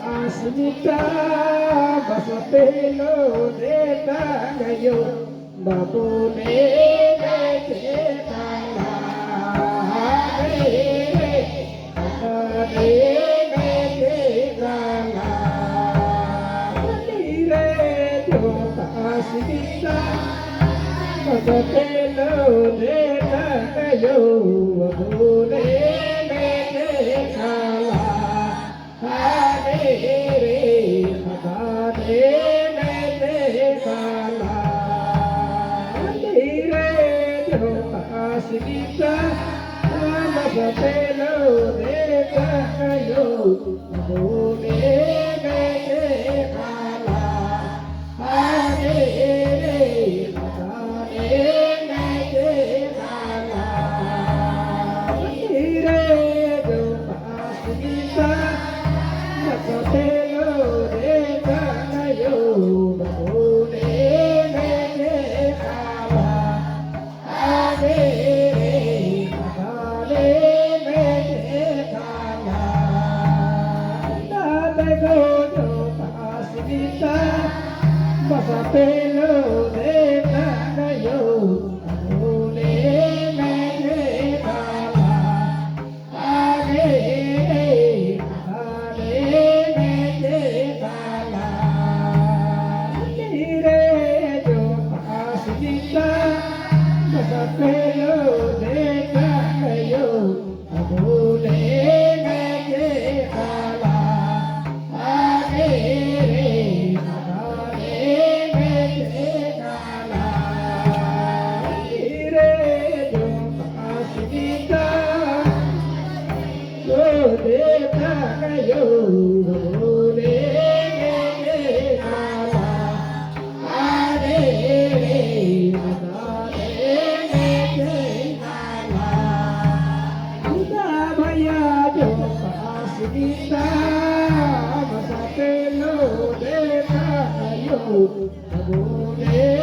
Asmita basapelo deta gayo babune dekala asmita basapelo deta gayo babune dekala Asmita, basapelo deta gayo babune dekala Basapelo deta gayo babune dekala Basapelo deta gayo babune dekala Basapelo deta gayo babune